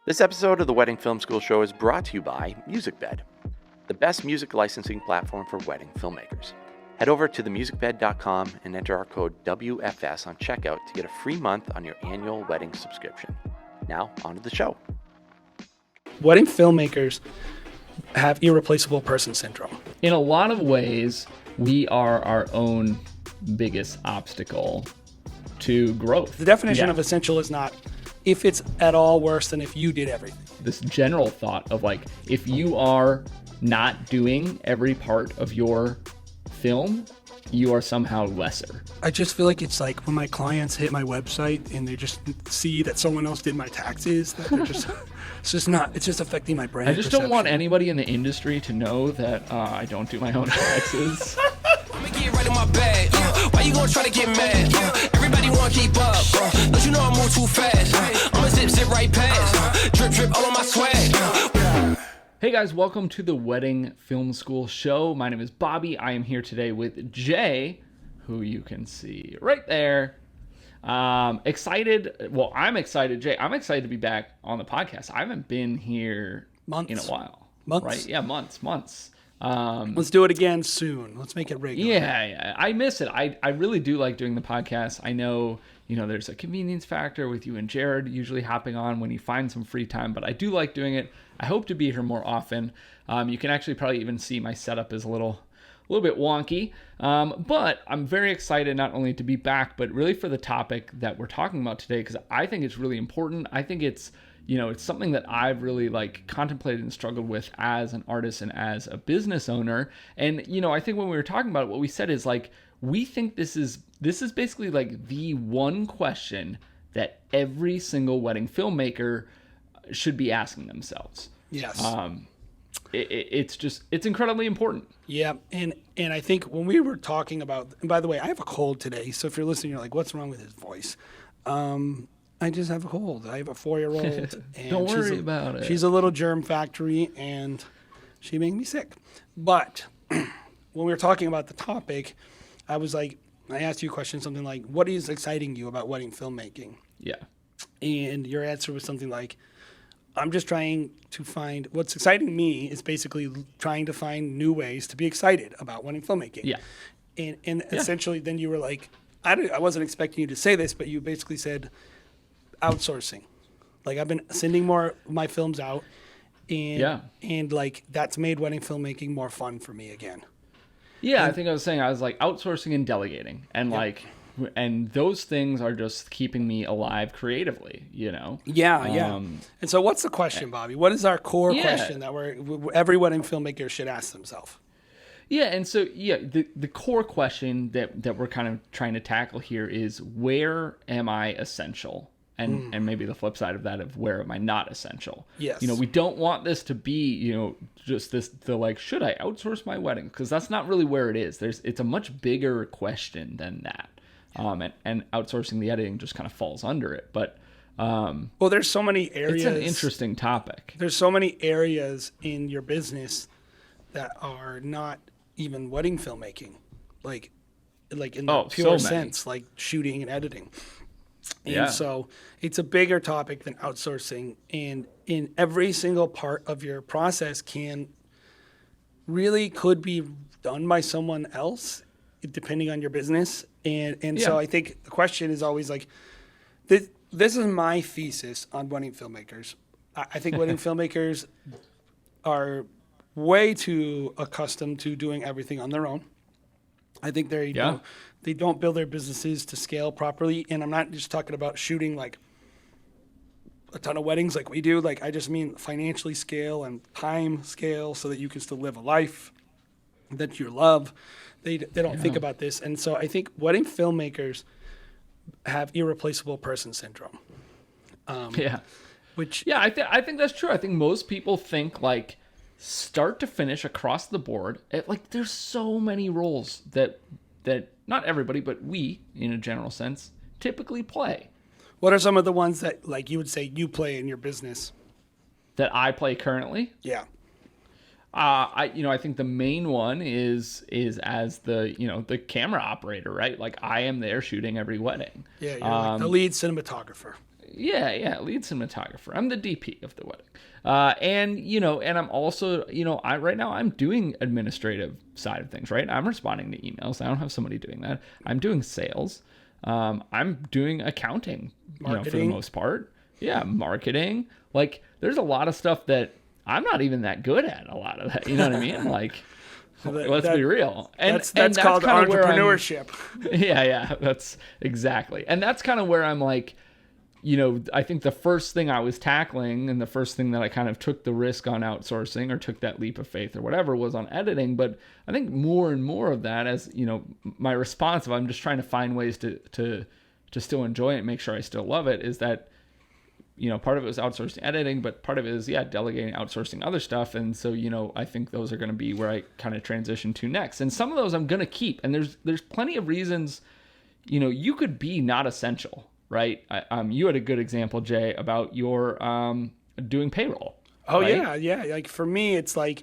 This episode of the Wedding Film School Show is brought to you by MusicBed, the best music licensing platform for wedding filmmakers. Head over to themusicbed.com and enter our code WFS on checkout to get a free month on your annual wedding subscription. Now, on to the show. Wedding filmmakers have irreplaceable person syndrome. In a lot of ways, we are our own biggest obstacle to growth. The definition of essential is not if it's at all worse than if you did everything. This general thought of like, if you are not doing every part of your film, you are somehow lesser. I just feel like it's like when my clients hit my website and they just see that someone else did my taxes, that they're just, it's just affecting my brand. I just don't want anybody in the industry to know that I don't do my own taxes. I'ma get right in my bag. Why you gonna try to get mad? Everybody wanna keep up. Don't you know I move too fast? I'ma zip right past. Drip all on my swag. Hey guys, welcome to the Wedding Film School Show. My name is Bobby. I am here today with Jay, who you can see right there. Excited. Well, I'm excited, Jay. I'm excited to be back on the podcast. I haven't been here in a while. Months? Right? Yeah, months. Let's do it again soon. Let's make it regular. Yeah. I miss it. I really do like doing the podcast. I know, there's a convenience factor with you and Jared usually hopping on when you find some free time, but I do like doing it. I hope to be here more often. You can actually probably even see my setup is a little bit wonky, but I'm very excited not only to be back, but really for the topic that we're talking about today, because I think it's really important. I think it's something that I've really contemplated and struggled with as an artist and as a business owner. And, I think when we were talking about it, what we said is we think this is basically the one question that every single wedding filmmaker should be asking themselves. Yes. It's incredibly important. Yeah. And I think when we were talking about, and by the way, I have a cold today. So if you're listening, you're like, what's wrong with his voice? I just have a cold. I have a 4-year-old. And Don't worry about it. She's a little germ factory, and she made me sick. But when we were talking about the topic, I asked you a question, something like, what is exciting you about wedding filmmaking? Yeah. And your answer was something like, I'm just trying to find, what's exciting me is basically trying to find new ways to be excited about wedding filmmaking. Yeah. And essentially then you were like, I wasn't expecting you to say this, but you basically said outsourcing. I've been sending more of my films out, and that's made wedding filmmaking more fun for me again. Yeah, I think I was outsourcing and delegating, and and those things are just keeping me alive creatively, Yeah. And so what's the question, Bobby? What is our core question that every wedding filmmaker should ask themselves? Yeah, and so the core question that we're kind of trying to tackle here is, where am I essential? And maybe the flip side of that, of where am I not essential? Yes. We don't want this to be, just should I outsource my wedding? Because that's not really where it is. It's a much bigger question than that. And outsourcing the editing just kind of falls under it. But well, there's so many areas. It's an interesting topic. There's so many areas in your business that are not even wedding filmmaking, like in the pure sense, like shooting and editing. And so it's a bigger topic than outsourcing, and in every single part of your process could be done by someone else, depending on your business. And so I think the question is always this is my thesis on wedding filmmakers. I think wedding filmmakers are way too accustomed to doing everything on their own. I think they don't build their businesses to scale properly. And I'm not just talking about shooting a ton of weddings like we do. I just mean financially scale and time scale so that you can still live a life that you love. They don't think about this. And so I think wedding filmmakers have irreplaceable person syndrome. I think that's true. I think most people think start to finish across the board. There's so many roles that not everybody, but we, in a general sense, typically play. What are some of the ones that you would say you play in your business? That I play currently? Yeah. I think the main one is as the camera operator, right? I am there shooting every wedding. Yeah, you're the lead cinematographer. Yeah, lead cinematographer. I'm the DP of the wedding. And I'm also, right now I'm doing administrative side of things, right? I'm responding to emails. I don't have somebody doing that. I'm doing sales. I'm doing accounting, for the most part. Yeah, marketing. Like, there's a lot of stuff that I'm not even that good at, a lot of that. You know what I mean? Like, let's be real. And that's called entrepreneurship. Yeah, that's exactly. And that's kind of where I'm like, I think the first thing I was tackling and the first thing that I kind of took the risk on outsourcing or took that leap of faith or whatever was on editing. But I think more and more of that, as my response of I'm just trying to find ways to still enjoy it and make sure I still love it, is that part of it was outsourcing editing, but part of it is, delegating, outsourcing other stuff. And so, I think those are going to be where I kind of transition to next. And some of those I'm going to keep. And there's plenty of reasons, you could be not essential, right? You had a good example, Jay, about your doing payroll. Oh, right? yeah. Like for me, it's like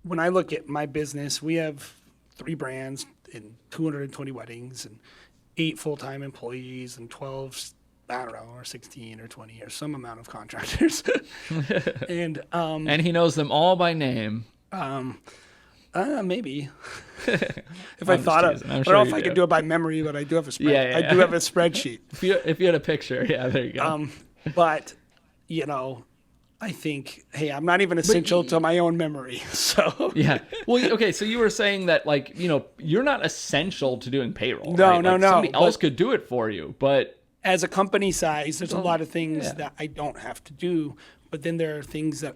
when I look at my business, we have 3 brands and 220 weddings and 8 full-time employees and 12 I don't know, or 16 or 20 or some amount of contractors. And he knows them all by name. Maybe. If I thought of, I don't know if I could do it by memory, but I do have a spread. I do have a spreadsheet. If you had a picture, there you go. But I think, hey, I'm not even essential to my own memory. So yeah. Well, okay. So you were saying that, like, you're not essential to doing payroll. No, right? no. Somebody else could do it for you, but as a company size, there's a lot of things that I don't have to do, but then there are things that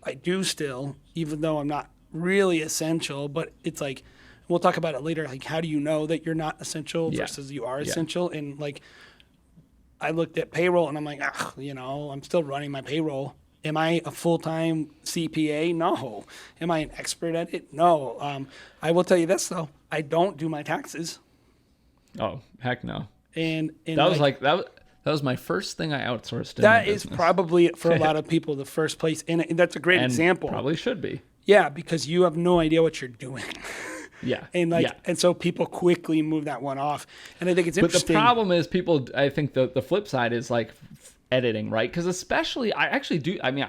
I do still, even though I'm not really essential. But it's like, we'll talk about it later. Like, how do you know that you're not essential versus you are essential? And like, I looked at payroll and I'm like, I'm still running my payroll. Am I a full-time CPA? No. Am I an expert at it? No. I will tell you this though, I don't do my taxes. Oh, heck no. And that was my first thing I outsourced. That is probably for a lot of people the first place, and that's a great example. Probably should be. Yeah, because you have no idea what you're doing. Yeah, and so people quickly move that one off, and I think it's interesting. But the problem is, people. I think the flip side is like editing, right? Because especially, I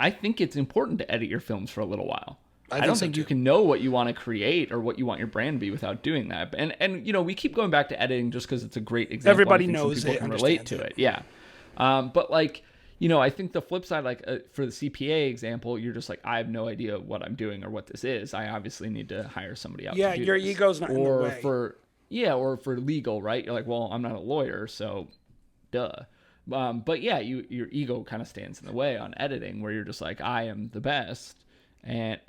think it's important to edit your films for a little while. I don't think you can know what you want to create or what you want your brand to be without doing that. And we keep going back to editing just because it's a great example. Everybody knows people can relate to it. Yeah. But like, I think the flip side, like for the CPA example, you're just like, I have no idea what I'm doing or what this is. I obviously need to hire somebody else. Yeah, to do your this. ego's not in the way. Or for legal, right? You're like, well, I'm not a lawyer, so duh. But yeah, your ego kind of stands in the way on editing, where you're just like, I am the best. And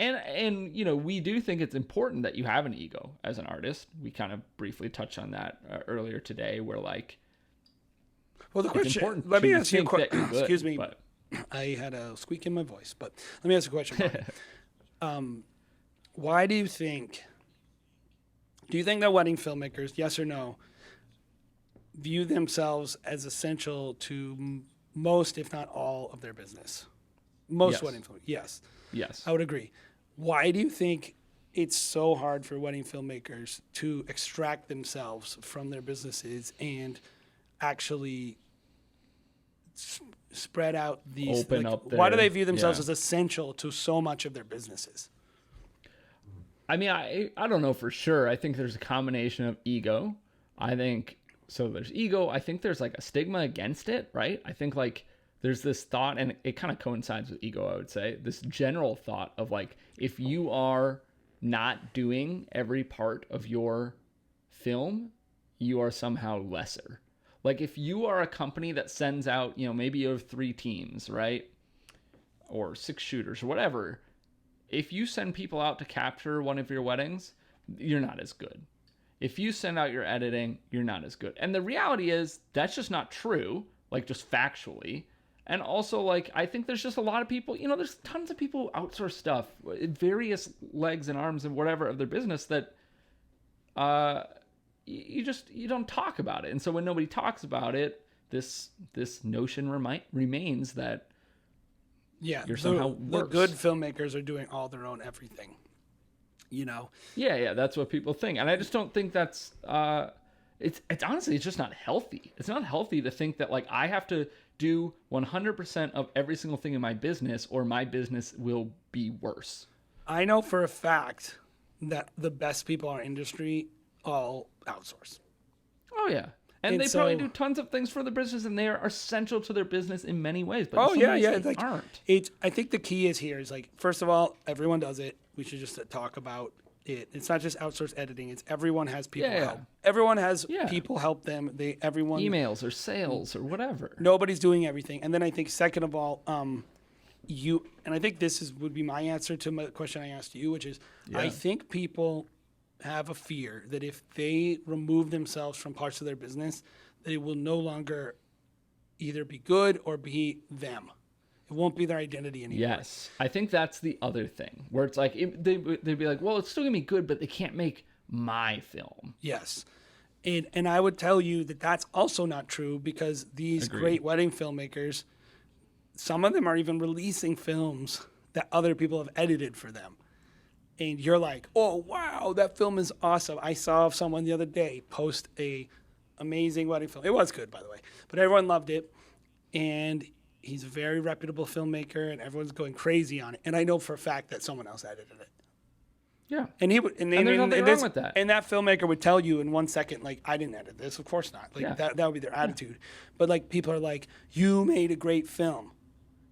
we do think it's important that you have an ego as an artist. We kind of briefly touched on that earlier today, where like, well, the question. Let me ask you a question. Excuse me, I had a squeak in my voice, but let me ask you a question. Why do you think that wedding filmmakers, yes or no, view themselves as essential to most, if not all, of their business? Most wedding filmmakers, yes. I would agree. Why do you think it's so hard for wedding filmmakers to extract themselves from their businesses and actually spread out these? Open up why do they view themselves as essential to so much of their businesses? I mean, I don't know for sure. I think there's a combination of ego. I think so. There's ego. I think there's like a stigma against it, right? I think like there's this thought, and it kind of coincides with ego, I would say, this general thought of like, if you are not doing every part of your film, you are somehow lesser. Like if you are a company that sends out, maybe you have 3 teams, right? Or 6 shooters or whatever. If you send people out to capture one of your weddings, you're not as good. If you send out your editing, you're not as good. And the reality is that's just not true, like just factually. And also, like, I think there's just a lot of people, there's tons of people who outsource stuff, various legs and arms and whatever of their business that you don't talk about it. And so when nobody talks about it, this notion remains that you're somehow worse. The good filmmakers are doing all their own everything, Yeah, that's what people think. And I just don't think that's, it's honestly, it's just not healthy. It's not healthy to think that, like, I have to do 100% of every single thing in my business, or my business will be worse. I know for a fact that the best people in our industry all outsource. Oh, yeah. And they probably do tons of things for their business, and they are essential to their business in many ways. But they aren't. I think the key is here is like, first of all, everyone does it. We should just talk about it. It's not just outsourced editing. It's everyone has people help. Everyone has people help them. Everyone emails or sales or whatever. Nobody's doing everything. And then I think second of all, and I think this would be my answer to the question I asked you, which is I think people have a fear that if they remove themselves from parts of their business, they will no longer either be good or be them. It won't be their identity anymore. Yes. I think that's the other thing, where it's like, they'd be like, well, it's still going to be good, but they can't make my film. Yes. And I would tell you that that's also not true, because these great wedding filmmakers, some of them are even releasing films that other people have edited for them. And you're like, oh, wow, that film is awesome. I saw someone the other day post a amazing wedding film. It was good, by the way, but everyone loved it. And he's a very reputable filmmaker, and everyone's going crazy on it. And I know for a fact that someone else edited it. Yeah. And he would, and there's nothing wrong with that. And that filmmaker would tell you in 1 second, like, I didn't edit this. Of course not. Like that would be their attitude. But like, people are like, you made a great film.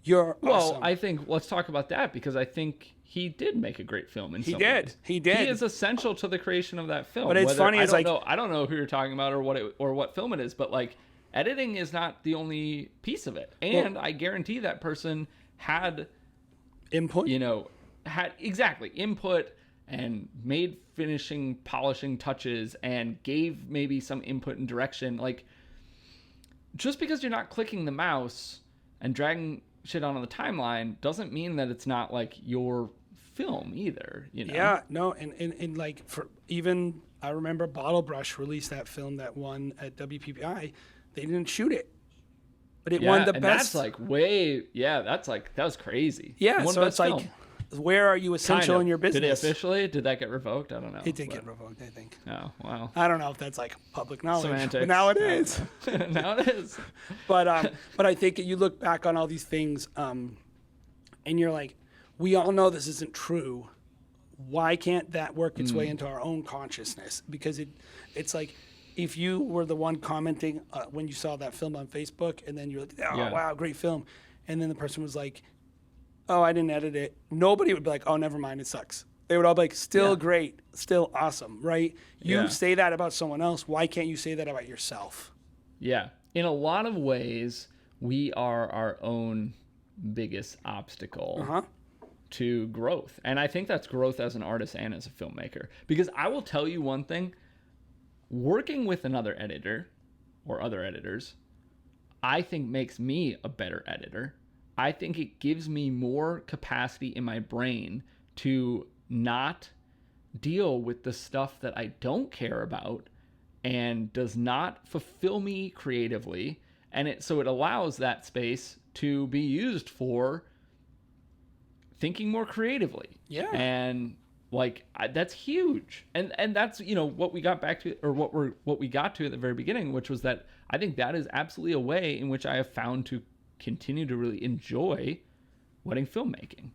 You're awesome. I think let's talk about that, because I think he did make a great film. He did. He did. He is essential to the creation of that film. But it's funny. It's like, I don't know who you're talking about or what film it is, but like, editing is not the only piece of it. And I guarantee that person had input. Had input and made finishing, polishing touches, and gave maybe some input and direction. Like, just because you're not clicking the mouse and dragging shit on the timeline doesn't mean that it's not like your film either. Yeah, no, and like, for even I remember Bottle Brush released that film that won at WPPI. They didn't shoot it, but it won the best. That's like that was crazy. Yeah, so it's like, where are you essential in your business? Did that get revoked? I don't know. It did get revoked, I think. Oh, wow. I don't know if that's like public knowledge. Semantics. But now it is. Now it is. But I think you look back on all these things, and you're like, we all know this isn't true. Why can't that work its way into our own consciousness? Because it's like, if you were the one commenting when you saw that film on Facebook, and then you're like, wow, great film. And then the person was like, oh, I didn't edit it. Nobody would be like, oh, never mind, it sucks. They would all be like, still great, still awesome, right? You say that about someone else. Why can't you say that about yourself? Yeah. In a lot of ways, we are our own biggest obstacle to growth. And I think that's growth as an artist and as a filmmaker. Because I will tell you one thing, working with another editor or other editors, I think makes me a better editor. I think it gives me more capacity in my brain to not deal with the stuff that I don't care about and does not fulfill me creatively. And so it allows that space to be used for thinking more creatively. Yeah. And like, that's huge. And that's, what we got back to, or what we got to at the very beginning, which was that I think that is absolutely a way in which I have found to continue to really enjoy wedding filmmaking.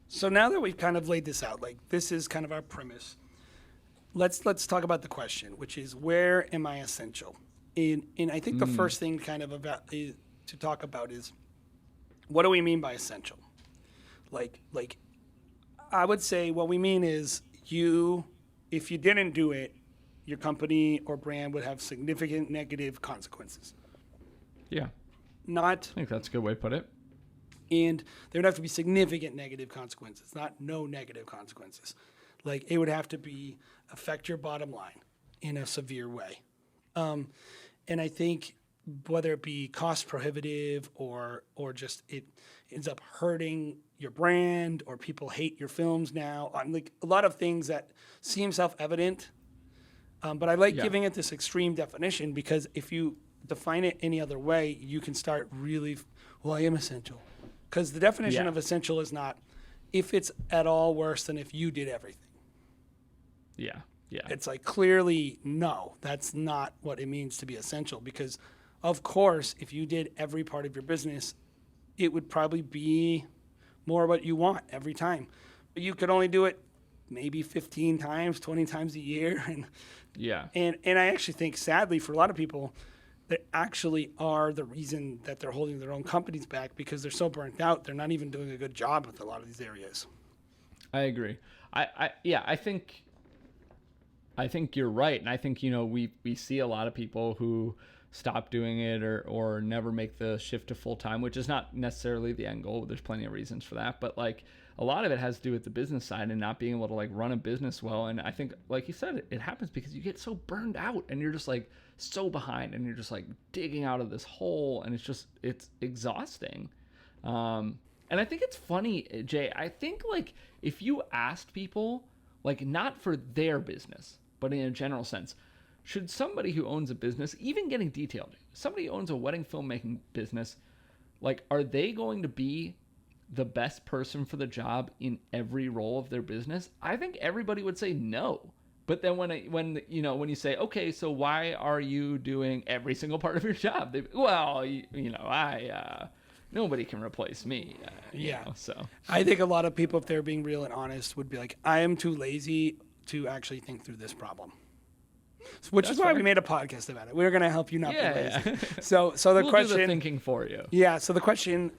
So now that we've kind of laid this out, like, this is kind of our premise, let's talk about the question, which is, where am I essential? And I think the first thing kind of to talk about is, what do we mean by essential? Like I would say what we mean is, if you didn't do it, your company or brand would have significant negative consequences. Yeah. I think that's a good way to put it. And there would have to be significant negative consequences, not no negative consequences. Like, it would have to affect your bottom line in a severe way. And I think whether it be cost prohibitive or just it ends up hurting your brand, or people hate your films now, like a lot of things that seem self-evident. But I like giving it this extreme definition, because if you define it any other way, you can start really, I am essential. Because the definition of essential is not if it's at all worse than if you did everything. Yeah. It's like, clearly, no, that's not what it means to be essential, because of course, if you did every part of your business, it would probably be more what you want every time. But you could only do it maybe 15 times, 20 times a year. And I actually think, sadly, for a lot of people, they actually are the reason that they're holding their own companies back, because they're so burnt out. They're not even doing a good job with a lot of these areas. I agree. I think you're right. And I think, we see a lot of people who stop doing it or never make the shift to full time, which is not necessarily the end goal. There's plenty of reasons for that. But like a lot of it has to do with the business side and not being able to like run a business well. And I think, like you said, it happens because you get so burned out and you're just like so behind and you're just like digging out of this hole, and it's exhausting. And I think it's funny, Jay, I think like if you asked people, like not for their business, but in a general sense, should somebody who owns a business, even getting detailed, somebody who owns a wedding filmmaking business, like, are they going to be the best person for the job in every role of their business? I think everybody would say no. But then when you say, okay, so why are you doing every single part of your job? Nobody can replace me. So I think a lot of people, if they're being real and honest, would be like, I am too lazy to actually think through this problem. Which is why we made a podcast about it. We're going to help you not be lazy. Yeah. So the we'll question, do the thinking for you. Yeah. So the question,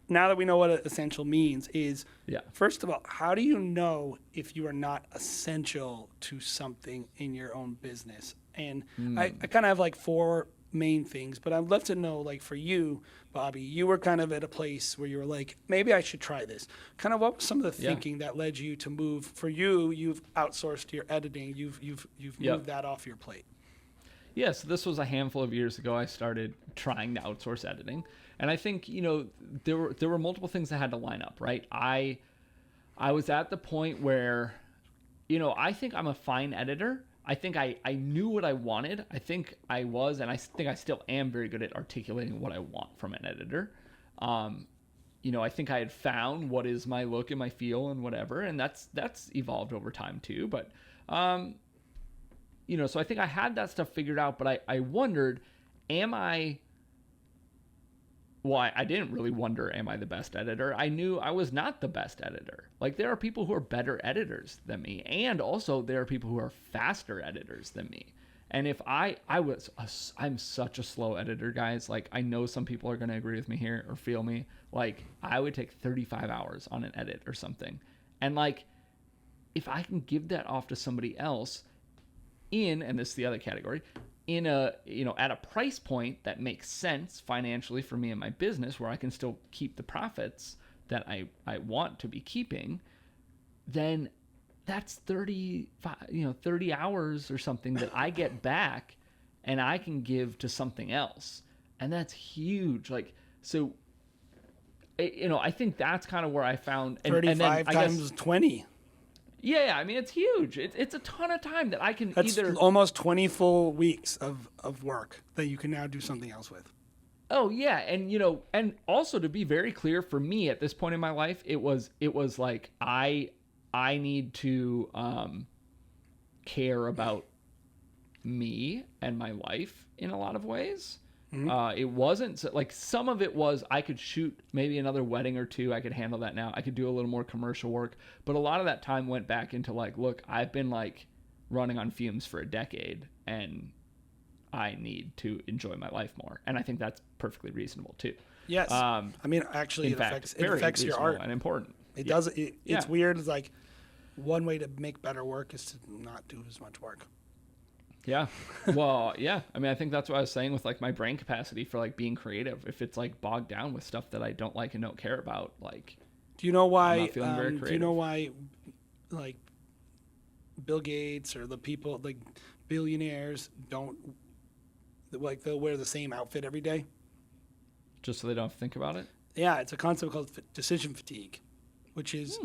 now that we know what essential means, is first of all, how do you know if you are not essential to something in your own business? And I kind of have like 4 main things, but I'd love to know, like for you, Bobby, you were kind of at a place where you were like, maybe I should try this. Kind of what was some of the thinking that led you to move? For you, you've outsourced your editing. You've moved that off your plate. Yeah, so this was a handful of years ago. I started trying to outsource editing, and I think there were multiple things that had to line up. Right, I was at the point where, I think I'm a fine editor. I think I knew what I wanted. I think I was, and I think I still am very good at articulating what I want from an editor. I think I had found what is my look and my feel and whatever, and that's evolved over time too. But, so I think I had that stuff figured out, but I wondered, I didn't really wonder, am I the best editor? I knew I was not the best editor. Like, there are people who are better editors than me, and also there are people who are faster editors than me. And if I'm such a slow editor, guys. Like, I know some people are going to agree with me here or feel me. Like, I would take 35 hours on an edit or something. And like, if I can give that off to somebody else and this is the other category, at a price point that makes sense financially for me and my business, where I can still keep the profits that I want to be keeping, then that's 30 hours or something that I get back and I can give to something else. And that's huge. Like, so, I think that's kind of where I found 35 times 20. Yeah, I mean, it's huge. It's a ton of time that I can That's almost 20 full weeks of work that you can now do something else with. Oh, yeah. And, and also to be very clear, for me at this point in my life, it was like I need to care about me and my life in a lot of ways. Mm-hmm. It wasn't like, some of it was I could shoot maybe another wedding or 2. I could handle that now. I could do a little more commercial work. But a lot of that time went back into like, look, I've been like running on fumes for a decade and I need to enjoy my life more. And I think that's perfectly reasonable too. Yes. I mean, actually, it affects your art. And important. It does. It's weird. It's like, one way to make better work is to not do as much work. Yeah. Well, yeah. I mean, I think that's what I was saying with like my brain capacity for like being creative. If it's like bogged down with stuff that I don't like and don't care about, like, do you know why? I'm not feeling very creative. Do you know why, like, Bill Gates or the people like billionaires don't they'll wear the same outfit every day? Just so they don't have to think about it? Yeah, it's a concept called decision fatigue, which is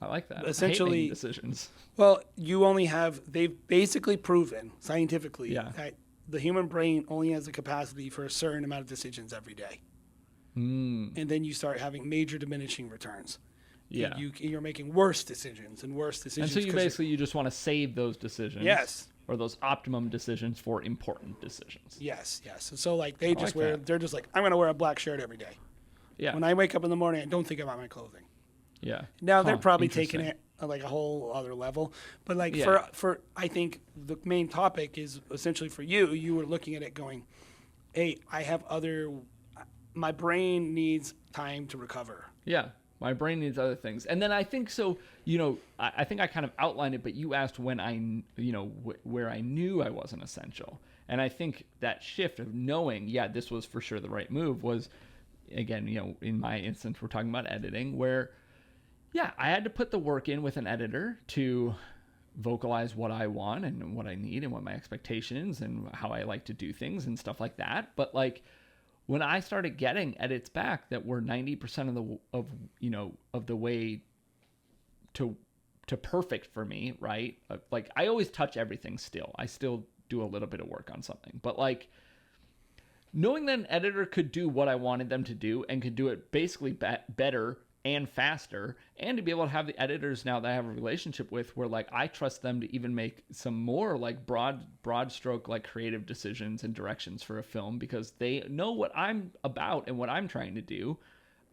I like that. Essentially, I hate making decisions. Well, they've basically proven scientifically that the human brain only has the capacity for a certain amount of decisions every day. And then you start having major diminishing returns. Yeah. You're making worse decisions and worse decisions. And so you just want to save those decisions. Yes. or those optimum decisions for important decisions. Yes. So like they just like that. they're just like, I'm going to wear a black shirt every day. Yeah. When I wake up in the morning, I don't think about my clothing. Yeah. Now they're probably taking Interesting. it like a whole other level, but like Yeah. for I think the main topic is essentially for you were looking at it going, hey, my brain needs time to recover. Yeah. My brain needs other things. And then I think so, I think I kind of outlined it, but you asked when where I knew I wasn't essential. And I think that shift of knowing, this was for sure the right move was, again, in my instance, we're talking about editing where, I had to put the work in with an editor to vocalize what I want and what I need and what my expectations and how I like to do things and stuff like that. But like, when I started getting edits back that were 90% of the way to perfect for me, right? Like I always touch everything still. I still do a little bit of work on something. But like knowing that an editor could do what I wanted them to do and could do it basically better and faster, and to be able to have the editors now that I have a relationship with where like I trust them to even make some more like broad stroke like creative decisions and directions for a film because they know what I'm about and what I'm trying to do.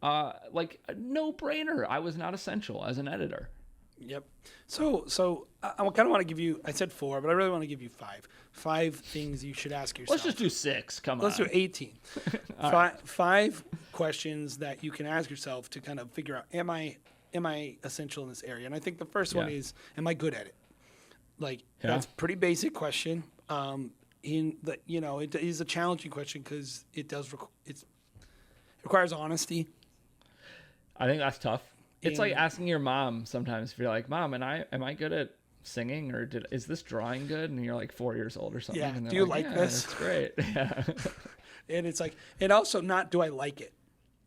Like a no-brainer. I was not essential as an editor. Yep. So I kind of want to give you, I said 4, but I really want to give you 5. 5 things you should ask yourself. Let's just do 6. Come on. Let's do 18. Five questions that you can ask yourself to kind of figure out, am I essential in this area? And I think the first one is, am I good at it? Like that's a pretty basic question. It is a challenging question because it requires honesty. I think that's tough. It's like asking your mom sometimes if you're like, Mom, am I good at singing or is this drawing good? And you're like 4 years old or something. Yeah. And Do you like this? That's great. Yeah. And it's like, and also not, do I like it?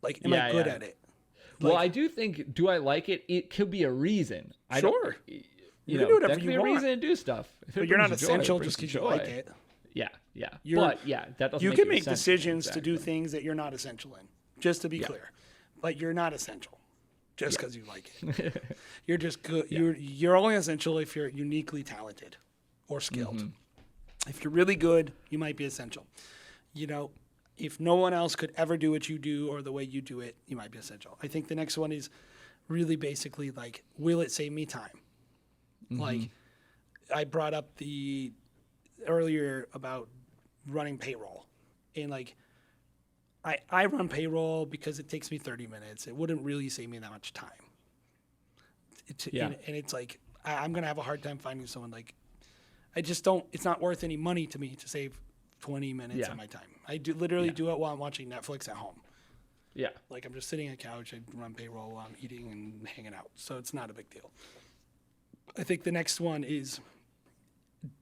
Like, am I good at it? Well, I do think, do I like it? It could be a reason. Sure. You can do whatever that could you be a want. reason to do stuff. But you're not essential just because you like it. Yeah. That doesn't You make can you make essential. decisions Exactly. to do things that you're not essential in, just to be clear. But you're not essential just because you like it. You're just good. You're only essential if you're uniquely talented or skilled. Mm-hmm. If you're really good, you might be essential. If no one else could ever do what you do or the way you do it, you might be essential. I think the next one is really basically like, will it save me time? Mm-hmm. Like I brought up earlier about running payroll, and like I run payroll because it takes me 30 minutes. It wouldn't really save me that much time. And it's like, I'm going to have a hard time finding someone like, I just don't, it's not worth any money to me to save 20 minutes of my time. I do literally do it while I'm watching Netflix at home. Yeah. Like I'm just sitting on a couch, I run payroll while I'm eating and hanging out. So it's not a big deal. I think the next one is,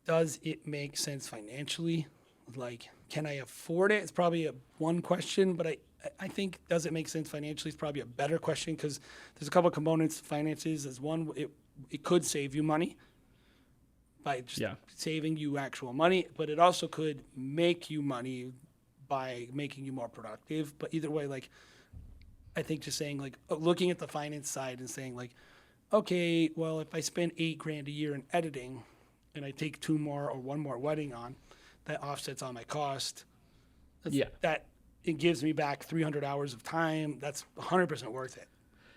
does it make sense financially? Like, can I afford it? It's probably one question, but I think does it make sense financially is probably a better question because there's a couple of components. Finances is one. It could save you money by just saving you actual money, but it also could make you money by making you more productive. But either way, like I think just saying like looking at the finance side and saying like, okay, well if I spend $8,000 a year in editing and I take 2 more or 1 more wedding on, that offsets all my cost. That it gives me back 300 hours of time. That's 100% worth it.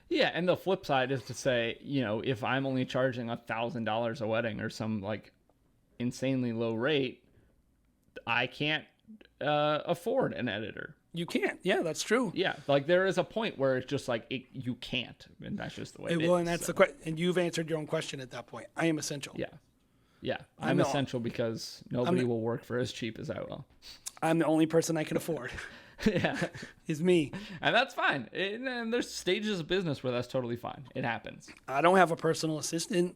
Yeah, and the flip side is to say, if I'm only charging $1,000 a wedding or some like insanely low rate, I can't afford an editor. You can't. Yeah, that's true. Yeah, like there is a point where it's just like you can't, and that's just the way it is. Well, and that's the question. And you've answered your own question at that point. I am essential. Yeah, I'm essential because nobody will work for as cheap as I will. I'm the only person I can afford. Is me. And that's fine. And there's stages of business where that's totally fine. It happens. I don't have a personal assistant.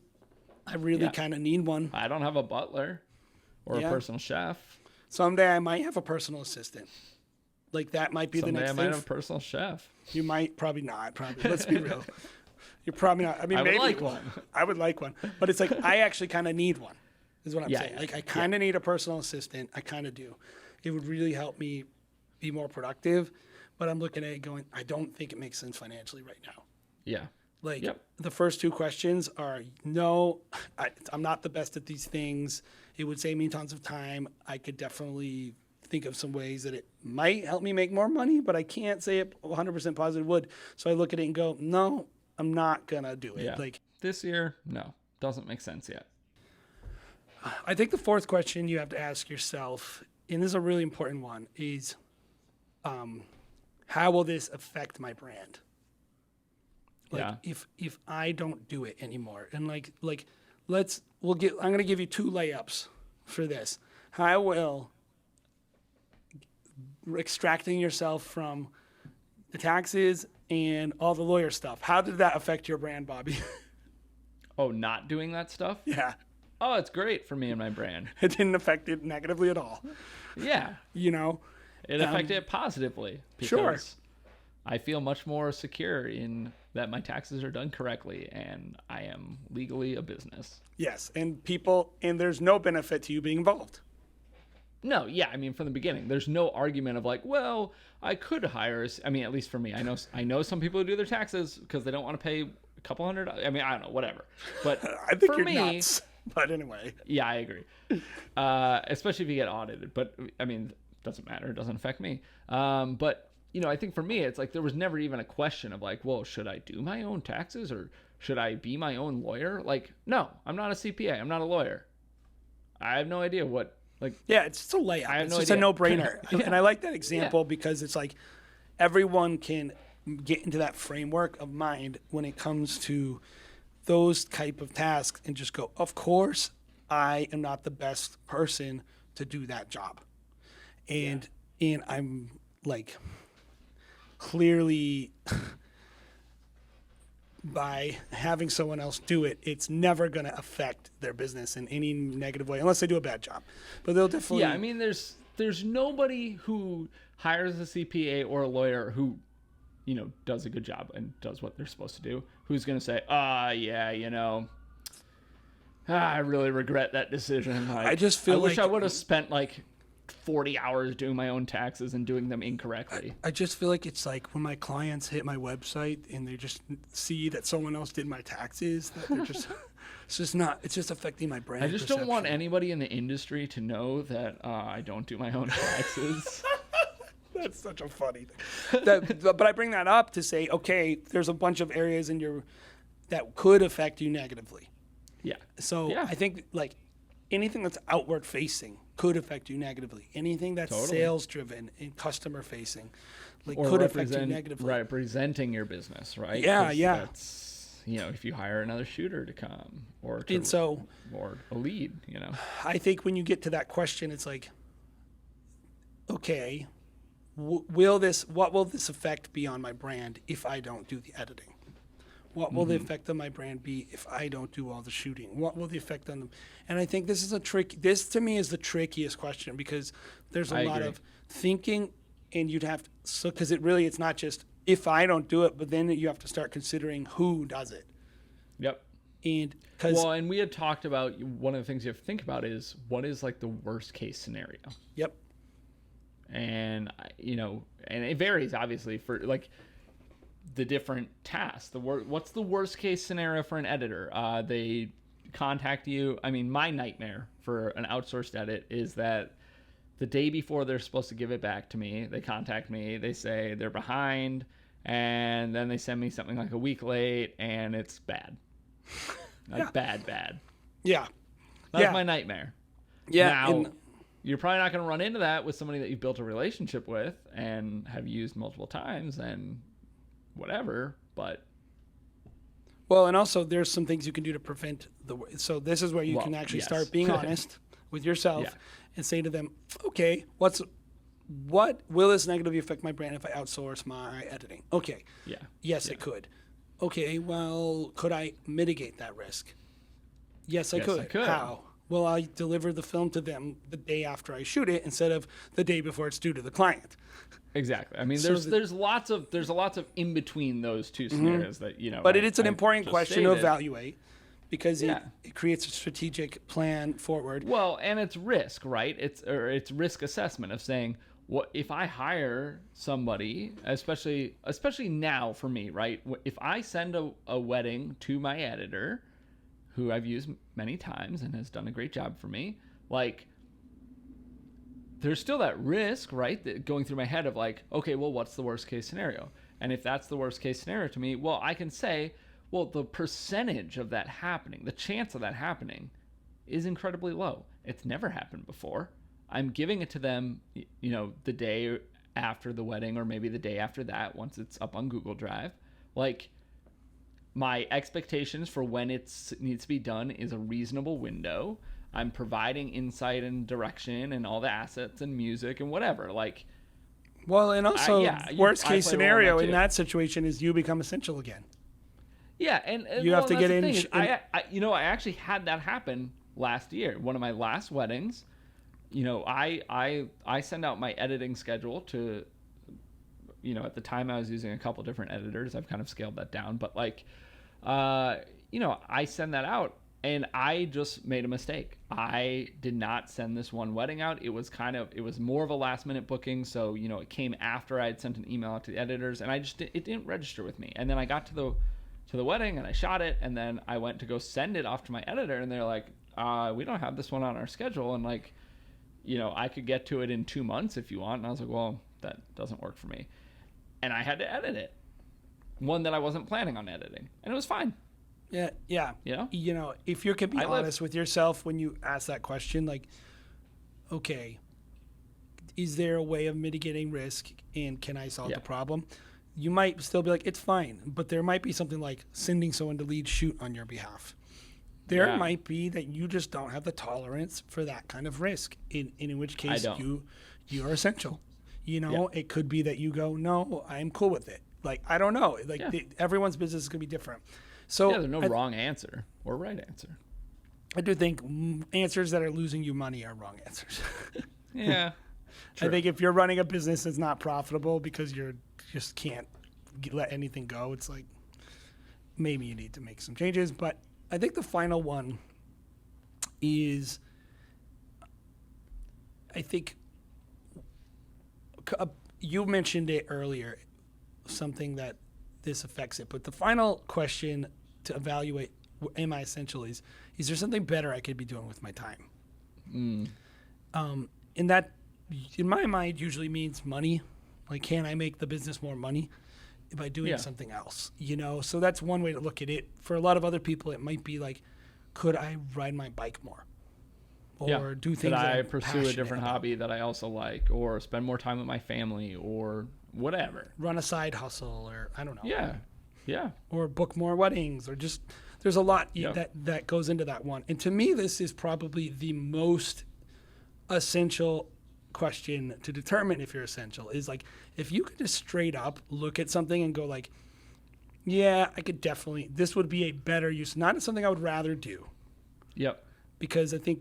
I really kind of need one. I don't have a butler or a personal chef. Someday I might have a personal assistant. Like that might be the next thing. Someday I might have a personal chef. You might, probably not. Probably. Let's be real. You're probably not. I mean, maybe like one. I would like one. But it's like, I actually kind of need one, is what I'm saying. Like, I kind of need a personal assistant. I kind of do. It would really help me be more productive. But I'm looking at it going, I don't think it makes sense financially right now. Yeah. Like Yep. the first two questions are no, I'm not the best at these things. It would save me tons of time. I could definitely think of some ways that it might help me make more money, but I can't say it 100% positive would. So I look at it and go, no, I'm not going to do it. Yeah. Like This year, no. Doesn't make sense yet. I think the fourth question you have to ask yourself, and this is a really important one, is how will this affect my brand? Like if I don't do it anymore, and I'm going to give you two layups for this. How will extracting yourself from the taxes and all the lawyer stuff, how did that affect your brand, Bobby? Oh, not doing that stuff? Yeah. Oh, it's great for me and my brand. It didn't affect it negatively at all. Yeah. You know? It affected it positively. Because Sure. I feel much more secure in that my taxes are done correctly and I am legally a business. Yes. And there's no benefit to you being involved. No, yeah, I mean, from the beginning, there's no argument of like, well, I could hire. I mean, at least for me, I know some people who do their taxes because they don't want to pay a couple $100. I mean, I don't know, whatever. But I think for you're me, nuts. But anyway. yeah, I agree. Especially if you get audited. But I mean, it doesn't matter. It doesn't affect me. But I think for me, it's like there was never even a question of like, well, should I do my own taxes or should I be my own lawyer? Like, no, I'm not a CPA. I'm not a lawyer. I have no idea what. Yeah, it's just a layout. It's just a no-brainer. Yeah. And I like that example because it's like everyone can get into that framework of mind when it comes to those type of tasks and just go, of course, I am not the best person to do that job. And I'm like clearly by having someone else do it, it's never going to affect their business in any negative way, unless they do a bad job. But they'll definitely. Yeah, I mean, there's nobody who hires a CPA or a lawyer who, does a good job and does what they're supposed to do, who's going to say, I really regret that decision. Like, I just feel I wish like I would have spent like 40 hours doing my own taxes and doing them incorrectly. I just feel like it's like when my clients hit my website and they just see that someone else did my taxes, that they're just it's just affecting my brand. I just don't want anybody in the industry to know that I don't do my own taxes. That's such a funny thing. But I bring that up to say, okay, there's a bunch of areas that could affect you negatively. Yeah. So Yeah. I think like anything that's outward facing could affect you negatively. Anything that's sales driven and customer facing, could affect you negatively. Representing your business, right? Yeah, 'Cause yeah. That's, if you hire another shooter to come or a lead, I think when you get to that question, it's like, okay, what will this effect be on my brand if I don't do the editing? What will the effect on my brand be if I don't do all the shooting? What will the effect on them? And I think this to me is the trickiest question because there's a lot of thinking and you'd have to, because it's not just if I don't do it, but then you have to start considering who does it. Yep. And and we had talked about one of the things you have to think about is what is like the worst case scenario. Yep. And and it varies obviously for like the different tasks. What's the worst case scenario for an editor? They contact you. I mean, my nightmare for an outsourced edit is that the day before they're supposed to give it back to me, they contact me. They say they're behind, and then they send me something like a week late, and it's bad. Bad. Yeah. That's my nightmare. Yeah. Now, you're probably not going to run into that with somebody that you've built a relationship with and have used multiple times and whatever, but well, and also there's some things you can do to prevent so this is where you can actually start being honest with yourself and say to them, okay, what will this negatively affect my brand if I outsource my editing? Okay. Yes, it could. Okay, well, could I mitigate that risk? Yes, I could. How? Well, I deliver the film to them the day after I shoot it instead of the day before it's due to the client. Exactly. I mean, there's lots of in between those two scenarios that But it's an important question to evaluate because it creates a strategic plan forward. Well, and it's risk, right? It's risk assessment of saying what if I hire somebody, especially now for me, right? If I send a wedding to my editor, who I've used many times and has done a great job for me, like, there's still that risk, right? That going through my head of like, okay, well, what's the worst case scenario? And if that's the worst case scenario to me, well, I can say, well, the percentage of that happening, the chance of that happening is incredibly low. It's never happened before. I'm giving it to them, the day after the wedding, or maybe the day after that, once it's up on Google Drive. Like, my expectations for when it needs to be done is a reasonable window. I'm providing insight and direction and all the assets and music and whatever. Like, well, and also worst case scenario in that situation is you become essential again. Yeah, and you have to get in. I actually had that happen last year. One of my last weddings. I send out my editing schedule to, at the time I was using a couple different editors. I've kind of scaled that down, but I send that out and I just made a mistake. I did not send this one wedding out. It was more of a last minute booking. So, it came after I had sent an email out to the editors and it didn't register with me. And then I got to the wedding and I shot it. And then I went to go send it off to my editor and they're like, we don't have this one on our schedule. And like, I could get to it in 2 months if you want. And I was like, well, that doesn't work for me. And I had to edit it. One that I wasn't planning on editing. And it was fine. Yeah. If you can be honest with yourself when you ask that question, like, okay, is there a way of mitigating risk and can I solve the problem? You might still be like, it's fine. But there might be something like sending someone to lead shoot on your behalf. There might be that you just don't have the tolerance for that kind of risk, in which case you are essential. It could be that you go, no, I'm cool with it. Like, I don't know. Like, everyone's business is going to be different. So there's no wrong answer or right answer. I do think answers that are losing you money are wrong answers. Yeah. True. I think if you're running a business that's not profitable because you just can't let anything go, it's like maybe you need to make some changes. But I think the final one is, I think you mentioned it earlier, something that this affects it. But the final question to evaluate, am I essential, is there something better I could be doing with my time? And that, in my mind, usually means money. Like, can I make the business more money by doing something else? So that's one way to look at it. For a lot of other people, it might be like, could I ride my bike more? Or do things that I pursue a different hobby that I also like, or spend more time with my family, or whatever. Run a side hustle, or I don't know. Yeah. Or book more weddings, or just, there's a lot that goes into that one. And to me, this is probably the most essential question to determine if you're essential, is like, if you could just straight up look at something and go like, yeah, I could definitely, this would be a better use, not something I would rather do. Yep. Because I think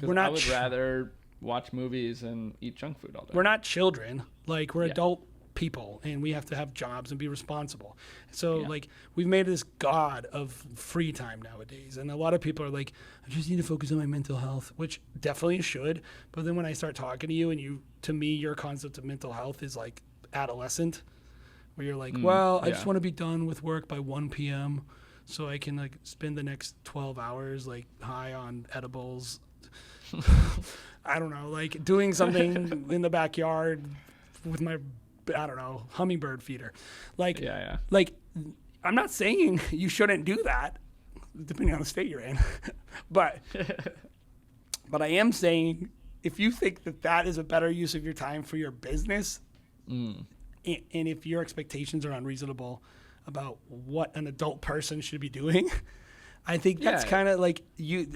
I would rather watch movies and eat junk food all day. We're not children. Like, we're adult people, and we have to have jobs and be responsible. So, like, we've made this god of free time nowadays. And a lot of people are like, I just need to focus on my mental health, which definitely you should. But then when I start talking to you, and to me, your concept of mental health is like adolescent, where you're like, I just want to be done with work by 1 p.m. so I can like spend the next 12 hours like high on edibles. I don't know, like doing something in the backyard with my, I don't know, hummingbird feeder. Like, like, I'm not saying you shouldn't do that, depending on the state you're in. but I am saying, if you think that is a better use of your time for your business, and if your expectations are unreasonable about what an adult person should be doing, I think that's kind of like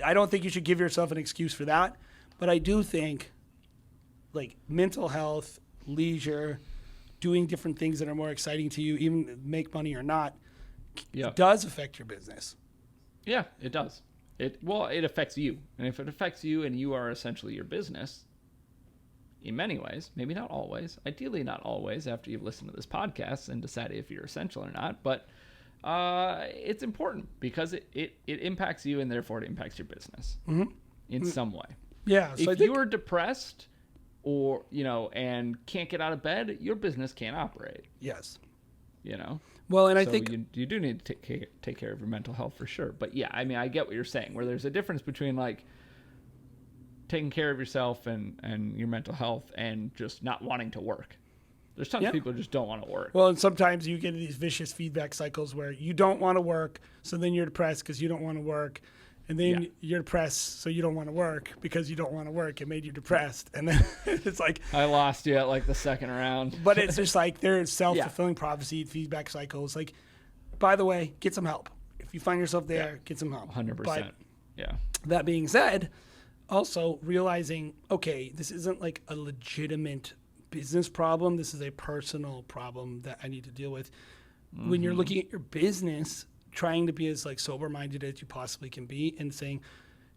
I don't think you should give yourself an excuse for that. But I do think, like, mental health, leisure, doing different things that are more exciting to you, even make money or not, does affect your business. Yeah, it does. It affects you. And if it affects you and you are essentially your business, in many ways, maybe not always, ideally not always after you've listened to this podcast and decided if you're essential or not, but it's important because it impacts you and therefore it impacts your business in some way. Yeah. So if you are depressed, or, and can't get out of bed, your business can't operate, Yes. Well, and I so think you do need to take care of your mental health for sure. But yeah, I mean, I get what you're saying, where there's a difference between like taking care of yourself and your mental health and just not wanting to work. There's tons of people who just don't want to work. Well, and sometimes you get these vicious feedback cycles where you don't want to work, so then you're depressed because you don't want to work. And then you're depressed, so you don't want to work because you don't want to work. It made you depressed. And then it's like... I lost you at like the second round. But it's just like there's self-fulfilling prophecy, feedback cycles. Like, by the way, get some help. If you find yourself there, get some help. 100%. But yeah. That being said, also realizing, okay, this isn't like a legitimate business problem. This is a personal problem that I need to deal with. When you're looking at your business... trying to be as like sober-minded as you possibly can be and saying,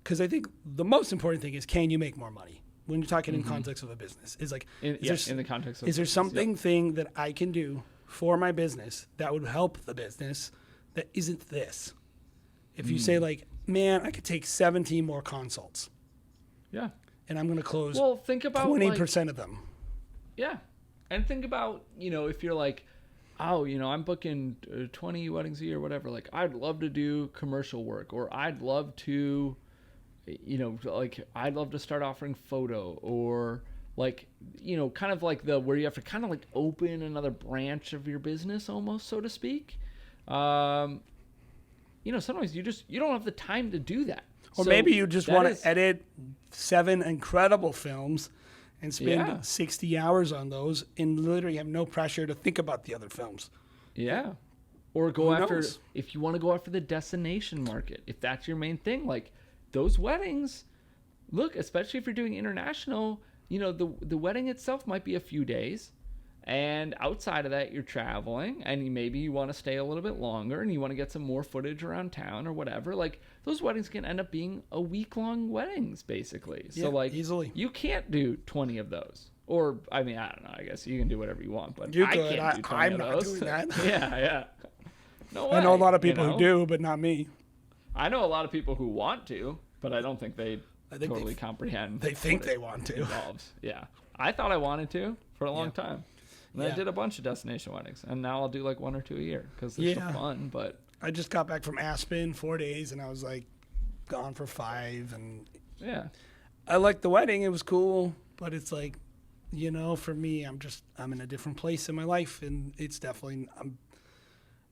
because I think the most important thing is, can you make more money when you're talking in context of a business? Is like, in the context of is there something thing that I can do for my business that would help the business that isn't this? If you say like, man, I could take 17 more consults. Yeah. And I'm going to close think about 20% of them. Yeah. And think about, if you're like, oh, I'm booking 20 weddings a year, whatever. Like, I'd love to do commercial work, or I'd love to, I'd love to start offering photo, or like, kind of like where you have to kind of like open another branch of your business almost, so to speak. Sometimes you don't have the time to do that. Or so maybe you just want to edit 7 incredible films and spend 60 hours on those and literally have no pressure to think about the other films. Yeah. Or go after, if you want to go after the destination market, if that's your main thing, like those weddings, look, especially if you're doing international, the wedding itself might be a few days. And outside of that, you're traveling and maybe you want to stay a little bit longer and you want to get some more footage around town or whatever. Like those weddings can end up being a week-long weddings, basically. So like easily. You can't do 20 of those. Or, I mean, I don't know. I guess you can do whatever you want, but you I could. can't do 20 I'm of not those. doing that. Yeah. No way. I know a lot of people who do, but not me. I know a lot of people who want to, but I don't think they totally comprehend. They think they want to. Involves. Yeah. I thought I wanted to for a long time. And I did a bunch of destination weddings, and now I'll do like 1 or 2 a year because they're so fun. But I just got back from Aspen 4 days, and I was like gone for 5. And I liked the wedding; it was cool. But it's like, for me, I'm in a different place in my life, and it's definitely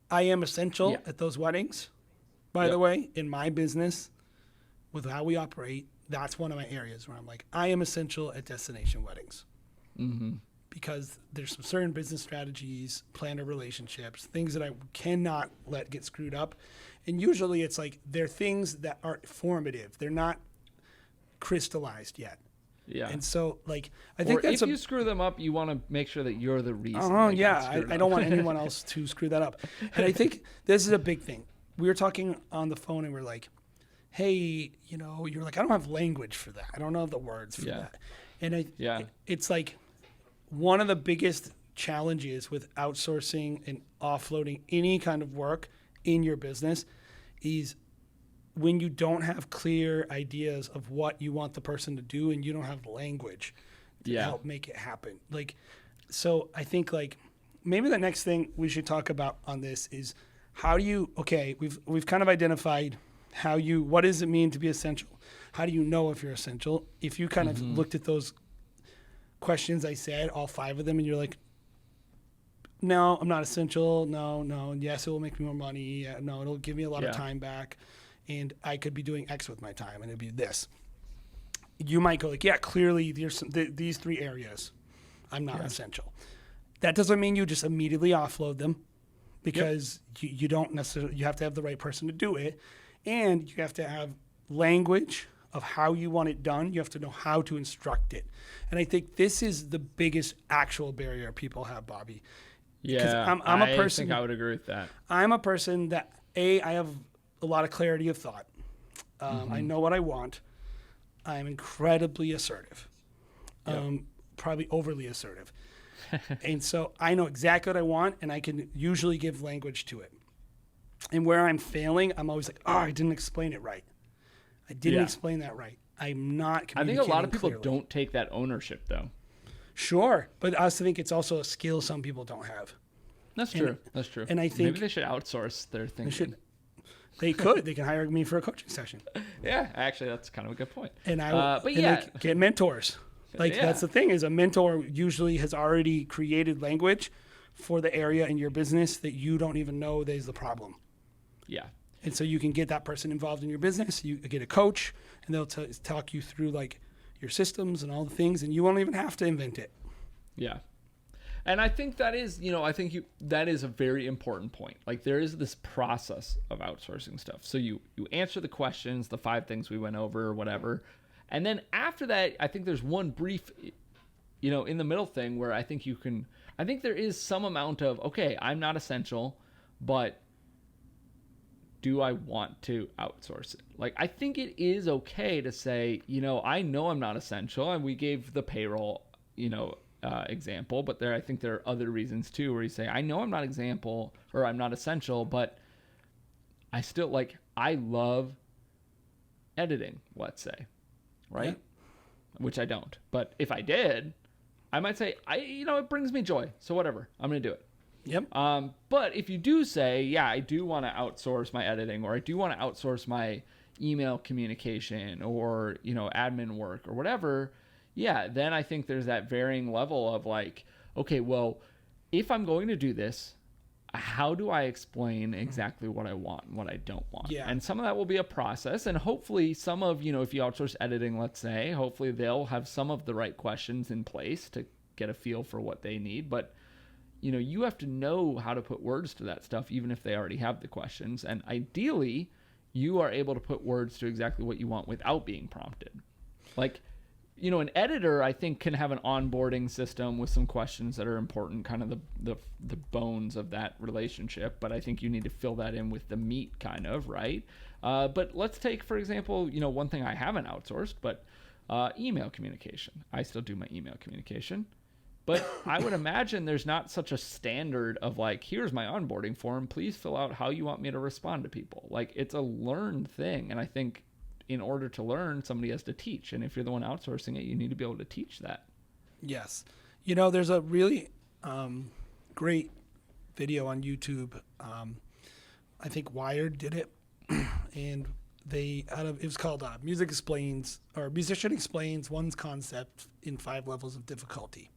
I am essential at those weddings. By the way, in my business, with how we operate, that's one of my areas where I'm like, I am essential at destination weddings. Mm-hmm. Because there's some certain business strategies, planner relationships, things that I cannot let get screwed up. And usually it's like they're things that are formative. They're not crystallized yet. Yeah. And so like I think that's if you screw them up, you want to make sure that you're the reason. I don't want anyone else to screw that up. And I think this is a big thing. We were talking on the phone and we're like, hey, you're like, I don't have language for that. I don't know the words for that. And it's like one of the biggest challenges with outsourcing and offloading any kind of work in your business is when you don't have clear ideas of what you want the person to do and you don't have language to help make it happen. Like, so I think like maybe the next thing we should talk about on this is how do you, we've kind of identified what does it mean to be essential? How do you know if you're essential? If you kind of looked at those questions I said, all 5 of them, and you're like, no, I'm not essential. No. Yes, it will make me more money. No, it'll give me a lot of time back. And I could be doing X with my time, and it'd be this. You might go like, clearly there's these 3 areas. I'm not essential. That doesn't mean you just immediately offload them because you don't necessarily, you have to have the right person to do it. And you have to have language of how you want it done. You have to know how to instruct it. And I think this is the biggest actual barrier people have, Bobby. Yeah, I'm a person, I think I would agree with that. I'm a person that, I have a lot of clarity of thought. I know what I want. I'm incredibly assertive, probably overly assertive. And so I know exactly what I want, and I can usually give language to it. And where I'm failing, I'm always like, I didn't explain it right. I didn't explain that right. I'm not communicating I think a lot of people clearly. don't take that ownership, though. Sure, but I also think it's also a skill some people don't have. That's true. That's true. And I think maybe they should outsource their thinking. They can hire me for a coaching session. Yeah, actually, that's kind of a good point. And get mentors. That's the thing, is a mentor usually has already created language for the area in your business that you don't even know there's the problem. Yeah. And so you can get that person involved in your business. You get a coach, and they'll talk you through like your systems and all the things, and you won't even have to invent it. Yeah. And I think that is, that is a very important point. Like, there is this process of outsourcing stuff. So you answer the questions, the 5 things we went over or whatever. And then after that, I think there's one brief, in the middle thing where I think there is some amount of, okay, I'm not essential, but do I want to outsource it? Like, I think it is okay to say, I know I'm not essential, and we gave the payroll, example, but I think there are other reasons too, where you say, I know I'm not I'm not essential, but I still I love editing, let's say, right? Yeah. Which I don't, but if I did, I might say, it brings me joy, so whatever, I'm gonna do it. Yep. But if you do say, yeah, I do want to outsource my editing, or I do want to outsource my email communication, or admin work or whatever, yeah, then I think there's that varying level of like, okay, well, if I'm going to do this, how do I explain exactly what I want and what I don't want? Yeah. And some of that will be a process, and hopefully some of, if you outsource editing, let's say, hopefully they'll have some of the right questions in place to get a feel for what they need. But you have to know how to put words to that stuff, even if they already have the questions. And ideally, you are able to put words to exactly what you want without being prompted. Like, an editor, I think, can have an onboarding system with some questions that are important, kind of the bones of that relationship. But I think you need to fill that in with the meat, kind of, right? But let's take, for example, one thing I haven't outsourced, but email communication. I still do my email communication. But I would imagine there's not such a standard of like, here's my onboarding form, please fill out how you want me to respond to people. Like, it's a learned thing. And I think in order to learn, somebody has to teach. And if you're the one outsourcing it, you need to be able to teach that. Yes. There's a really great video on YouTube. I think Wired did it. And it was called Musician Explains One's Concept in 5 Levels of Difficulty.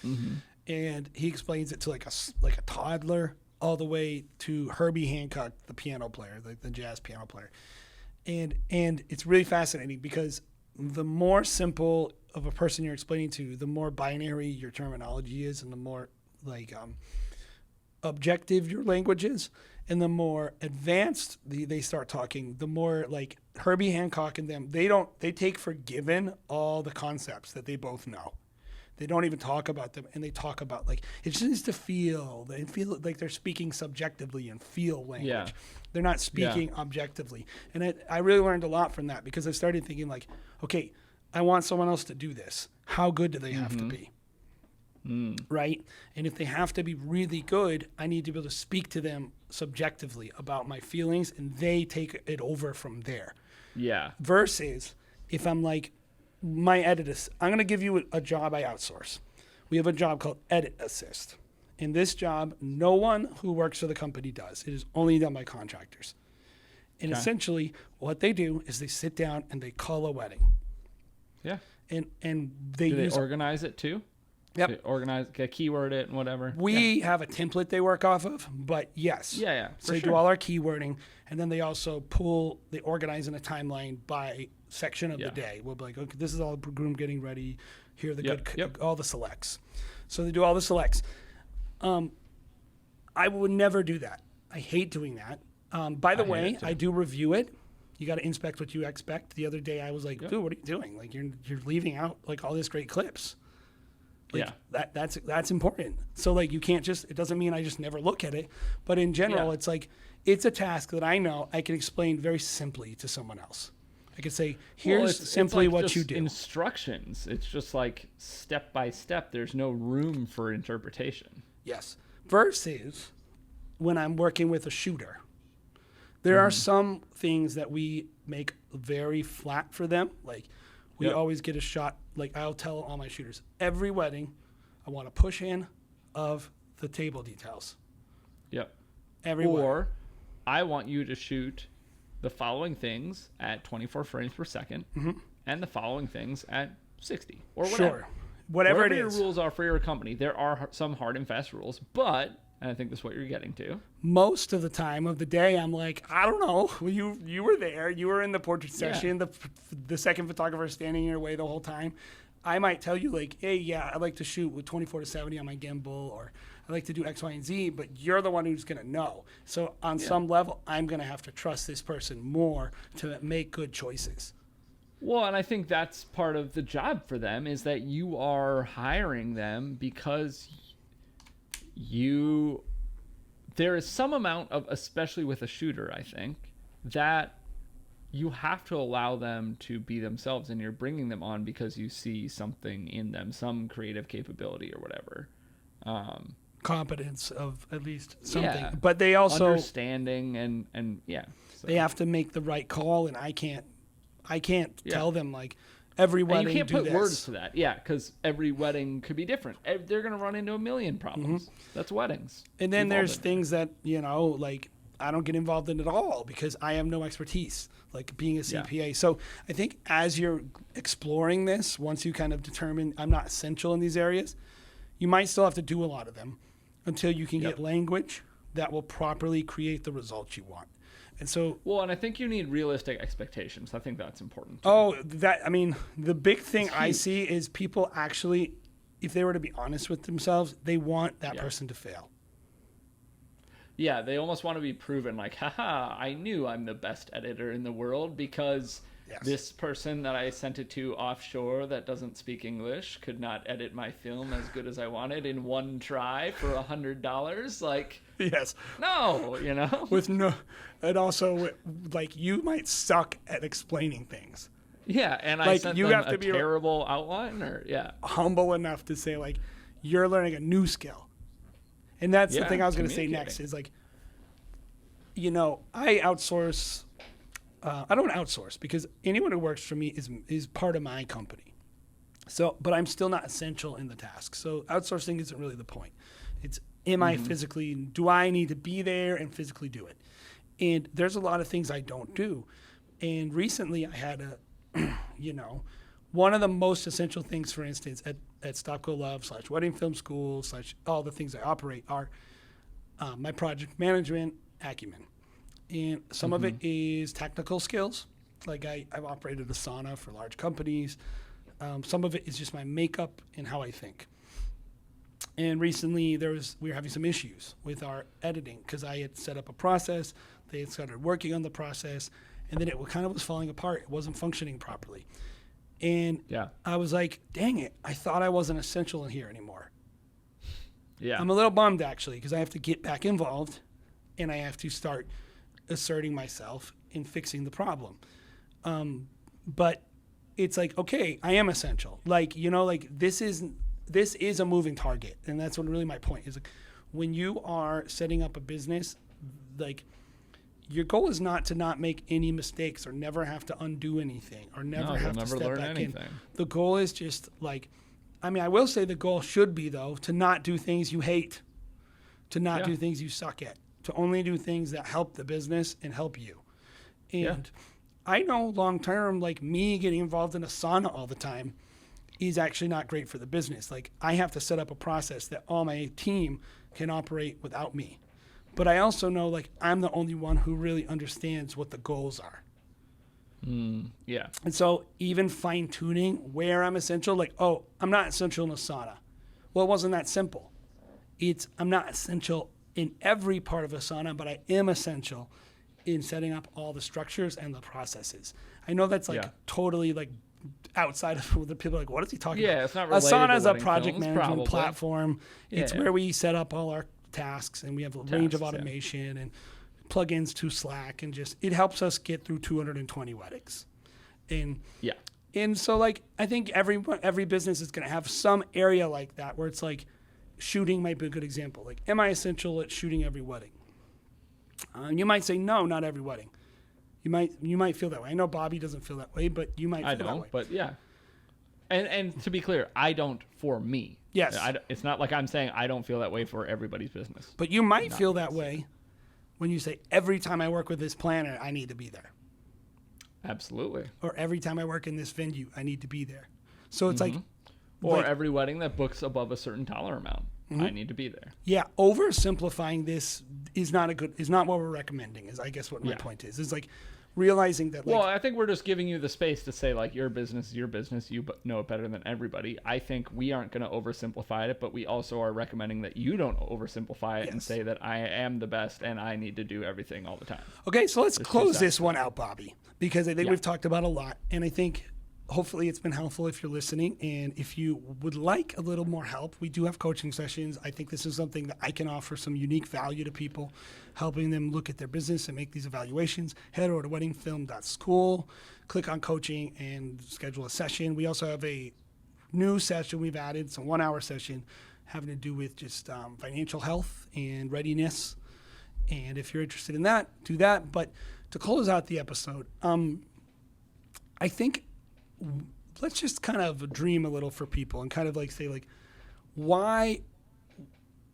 Mm-hmm. And he explains it to like a toddler all the way to Herbie Hancock, the piano player, the jazz piano player. And it's really fascinating because the more simple of a person you're explaining to, the more binary your terminology is, and the more objective your language is, and the more advanced they start talking, the more like Herbie Hancock and them, they take for given all the concepts that they both know. They don't even talk about them, and they talk about like it just needs to feel. They feel like they're speaking subjectively and feel language. Yeah. They're not speaking objectively. And I really learned a lot from that, because I started thinking like, okay, I want someone else to do this. How good do they have to be? Right? And if they have to be really good, I need to be able to speak to them subjectively about my feelings, and they take it over from there. Yeah. Versus if I'm like, my edit assist, I'm going to give you a job I outsource. We have a job called Edit Assist. In this job, no one who works for the company does. It is only done by contractors. And essentially, what they do is they sit down and they call a wedding. Yeah. And they organize it too? Yep. Organize, keyword it and whatever. We have a template they work off of, but yes. Yeah. So they do all our keywording, and then they also they organize in a timeline by section of the day. We'll be like, okay, this is all the groom getting ready. Here are all the selects. So they do all the selects. I would never do that. I hate doing that. By the way, I do review it. You got to inspect what you expect. The other day I was like, dude, what are you doing? Like you're leaving out like all these great clips. Like, that's important. So like you can't it doesn't mean I just never look at it, but in general, it's like, it's a task that I know I can explain very simply to someone else. I could say, here's simply like what you do. Instructions. It's just like step by step. There's no room for interpretation. Yes. Versus when I'm working with a shooter, there are some things that we make very flat for them. Like we always get a shot. Like I'll tell all my shooters, every wedding, I want a push in of the table details. Yep. Every Or wedding. I want you to shoot the following things at 24 frames per second and the following things at 60 or whatever. Sure. Whatever it your is. rules are for your company. There are some hard and fast rules, but, and I think that's what you're getting to. Most of the time of the day, I'm like, I don't know. You were there. You were in the portrait session. The second photographer standing in your way the whole time. I might tell you like, hey, yeah, I like to shoot with 24 to 70 on my gimbal, or I like to do X, Y, and Z, but you're the one who's going to know. So on some level, I'm going to have to trust this person more to make good choices. Well, and I think that's part of the job for them, is that you are hiring them because there is some amount of, especially with a shooter, I think, that you have to allow them to be themselves, and you're bringing them on because you see something in them, some creative capability or whatever. Competence of at least something. Yeah. But they also... Understanding and yeah. So. They have to make the right call, and I can't tell them, like, every wedding and you can't do put this. words to that. Yeah, because every wedding could be different. They're going to run into a million problems. That's weddings. And then We've all there's been things that, like, I don't get involved in at all because I have no expertise, like being a CPA. So I think as you're exploring this, once you kind of determine I'm not essential in these areas, you might still have to do a lot of them until you can get language that will properly create the results you want. And so, well, and I think you need realistic expectations. I think that's important too. The big thing I see is people actually, if they were to be honest with themselves, they want that person to fail. Yeah, they almost want to be proven, like, haha, I knew I'm the best editor in the world because this person that I sent it to offshore that doesn't speak English could not edit my film as good as I wanted in one try for $100. Like, yes, no, with no, and also like you might suck at explaining things. Yeah, and like, I sent you them have to a be terrible outline, or humble enough to say like you're learning a new skill. And that's the thing I was going to say next is like, I outsource. I don't outsource because anyone who works for me is part of my company. So, but I'm still not essential in the task. So outsourcing isn't really the point. It's, I physically, do I need to be there and physically do it? And there's a lot of things I don't do. And recently I had one of the most essential things, for instance, at Stop Go Love / Wedding Film School / all the things I operate are my project management acumen. And some of it is technical skills. Like I've operated a sauna for large companies. Some of it is just my makeup and how I think. And recently we were having some issues with our editing because I had set up a process. They had started working on the process, and then it kind of was falling apart. It wasn't functioning properly. And I was like, dang it, I thought I wasn't essential in here anymore. Yeah. I'm a little bummed, actually, because I have to get back involved, and I have to start asserting myself in fixing the problem. But it's like, okay, I am essential. Like, this is a moving target. And that's what really my point is. Like, when you are setting up a business, like, your goal is not to not make any mistakes or never have to undo anything or never have to step back in. The goal is just like, I will say the goal should be, though, to not do things you hate, to not do things you suck at, to only do things that help the business and help you. And I know long term, like me getting involved in a sauna all the time is actually not great for the business. Like I have to set up a process that all my team can operate without me. But I also know like I'm the only one who really understands what the goals are. And so even fine tuning where I'm essential, like, oh, I'm not essential in a sauna. Well, it wasn't that simple. I'm not essential in every part of a sauna, but I am essential in setting up all the structures and the processes. I know that's like totally like outside of what the people are like, what is he talking about? Yeah, it's not related to Asana is a wedding project films, management probably. platform. It's where we set up all our tasks and we have a range of automation and plugins to Slack, and just it helps us get through 220 weddings. And so like I think every business is going to have some area like that where it's like shooting might be a good example. Like, am I essential at shooting every wedding? You might say no, not every wedding. You might feel that way. I know Bobby doesn't feel that way, but you might feel that way. But yeah. And to be clear, I don't for me. Yes. It's not like I'm saying I don't feel that way for everybody's business. But you might feel that way when you say, every time I work with this planner, I need to be there. Absolutely. Or every time I work in this venue, I need to be there. So it's or every wedding that books above a certain dollar amount, I need to be there. Yeah, oversimplifying this is not what we're recommending, is I guess what my point is. Is like realizing that well, I think we're just giving you the space to say, like, your business is your business, you know it better than everybody. I think we aren't going to oversimplify it, but we also are recommending that you don't oversimplify it and say that I am the best and I need to do everything all the time. Okay, so let's close this one out, Bobby, because I think we've talked about a lot, and I think hopefully it's been helpful if you're listening. And if you would like a little more help, we do have coaching sessions. I think this is something that I can offer some unique value to people, helping them look at their business and make these evaluations. Head over to weddingfilm.school, click on coaching and schedule a session. We also have a new session we've added. It's a 1-hour session having to do with just financial health and readiness. And if you're interested in that, do that. But to close out the episode, I think let's just kind of dream a little for people and kind of like say, like, why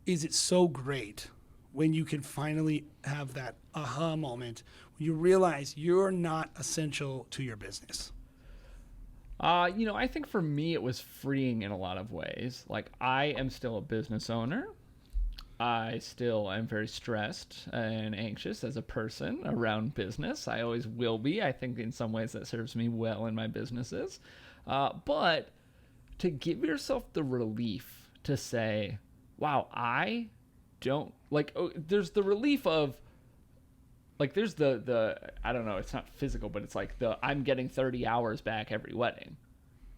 is it so great when you can finally have that aha moment when you realize you're not essential to your business? I think for me it was freeing in a lot of ways. Like, I am still a business owner. I still am very stressed and anxious as a person around business. I always will be. I think in some ways that serves me well in my businesses. But to give yourself the relief to say, wow, I don't like, there's the relief of, like, there's the I don't know, it's not physical, but it's like I'm getting 30 hours back every wedding